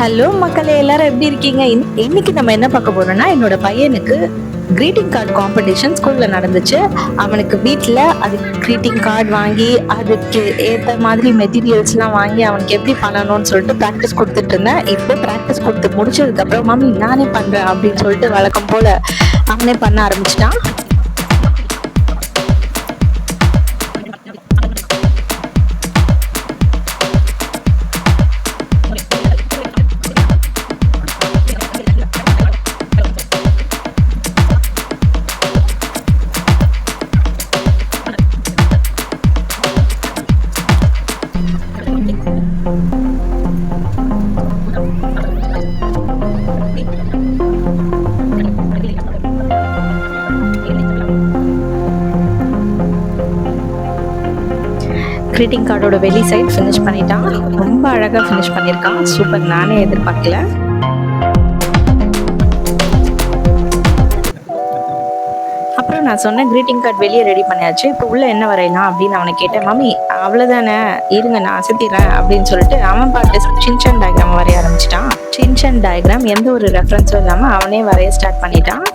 Hello மக்களே, எல்லாரும் எப்படி இருக்கீங்க? இன்னைக்கு நம்ம என்ன பார்க்க போறோம்னா, என்னோட பையனுக்கு கிரீட்டிங் கார்டு காம்படிஷன் ஸ்கூல்ல நடந்துச்சு. அவனுக்கு வீட்டில் அதுக்கு கிரீட்டிங் கார்டு வாங்கி அதுக்கு ஏற்ற மாதிரி மெட்டீரியல்ஸ்லாம் வாங்கி அவனுக்கு எப்படி பண்ணணும்னு சொல்லிட்டு ப்ராக்டிஸ் கொடுத்துட்டு இருந்தேன். இப்போ ப்ராக்டிஸ் கொடுத்து முடிச்சதுக்கு அப்புறம் மம்மி நானே பண்றேன் அப்படின்னு சொல்லிட்டு வழக்கம் போல அவனே பண்ண ஆரம்பிச்சிட்டான். கிரீட்டிங் கார்டோட வெளி சைட் ஃபினிஷ் பண்ணிட்டான். ரொம்ப அழகாக ஃபினிஷ் பண்ணியிருக்கான். சூப்பர், நானே எதிர்பார்க்கல. அப்புறம் நான் சொன்னேன் கிரீட்டிங் கார்டு வெளியே ரெடி பண்ணியாச்சு, இப்போ உள்ள என்ன வரையலாம் அப்படின்னு அவனை கேட்டேன். மம்மி அவ்வளோதானே, இருங்க நான் அசத்திடுறேன் அப்படின்னு சொல்லிட்டு அவன் பார்த்து சின்சன் டயக்ராம் வரைய ஆரம்பிச்சிட்டான். சின்சன் டயக்ராம் எந்த ஒரு ரெஃபரன்ஸும் இல்லாமல் அவனே வரைய ஸ்டார்ட் பண்ணிட்டான்.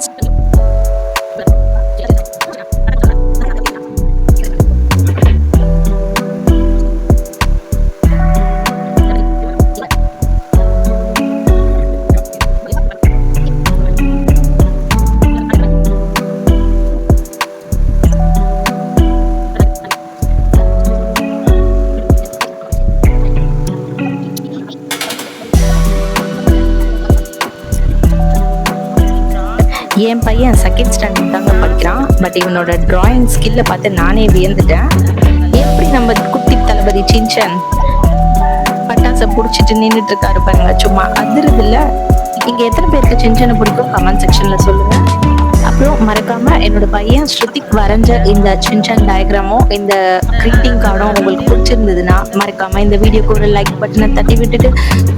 என் பையன் செகண்ட் ஸ்டாண்டர்ட் தாங்க படிக்கிறான். பட் இவனோட டிராயிங் ஸ்கில்லை பார்த்து நானே வியந்துட்டேன். எப்படி நம்ம குட்டி தளபதி சின்சன் பட்டாசை பிடிச்சிட்டு நின்றுட்டு இருக்காரு பாருங்க, சும்மா அதிருது இல்லை. இங்க எத்தனை பேருக்கு சின்சனை பிடிக்கும் கமெண்ட் செக்ஷன்ல சொல்லுங்க. அப்புறம் மறக்காம என்னோட பையன் ஸ்ருதிக் வரைஞ்ச இந்த சின்சன் டயக்ராமும் இந்த கிரீட்டிங் கார்டும் உங்களுக்கு பிடிச்சிருந்ததுன்னா மறக்காம இந்த வீடியோக்கு ஒரு லைக் பட்டனை தட்டி விட்டுட்டு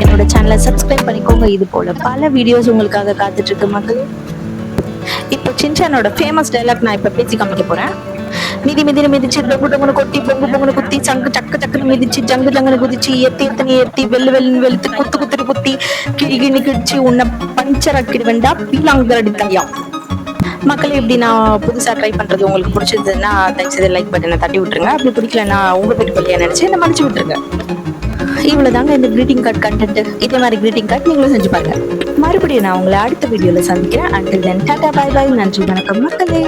என்னோட சேனலை சப்ஸ்கிரைப் பண்ணிக்கோங்க. இது போல பல வீடியோஸ் உங்களுக்காக காத்துட்டு இருக்கு மக்கள். இப்போ சின்சனோட ஃபேமஸ் டைலாக் நான் இப்ப பேசி காமிக்க போறேன். மிதி மிதினு மிதிச்சு டொங்கு டொங்குனு கொட்டி பொங்கு பொங்குனு குத்தி சங்கு சக்கு சக்குன்னு மிதிச்சு ஜங்கு ஜங்குனு குதிச்சு எத்தி எத்தனை எத்தி வெள்ளு வெள்ளுன்னு வெளுத்து குத்து குத்துட்டு குத்தி கிழி கிணி கிழிச்சு உன்னை பஞ்சர் ஆக்கிடுவேண்டா பீலாங்கரடி தலையா. மக்கள் இப்படி நான் புதுசா ட்ரை பண்றது உங்களுக்கு பிடிச்சதுன்னா தயவுசெய்து லைக் பட்டனை தட்டி விட்டுருங்க. அப்படி பிடிக்கலன்னா உங்க வீட்டு பிள்ளையா நினைச்சு என்ன மன்னிச்சு விட்டுருங்க. இவ்வளவுதாங்க இந்த கிரீட்டிங் கார்டு கண்டென்ட். இதே மாதிரி கிரீட்டிங் கார்டு நீங்களும் செஞ்சு பாருங்க. மறுபடியும் நான் உங்களை அடுத்த வீடியோல சந்திக்கிறேன். until then tata bye bye, நன்றி வணக்கம் மக்களே.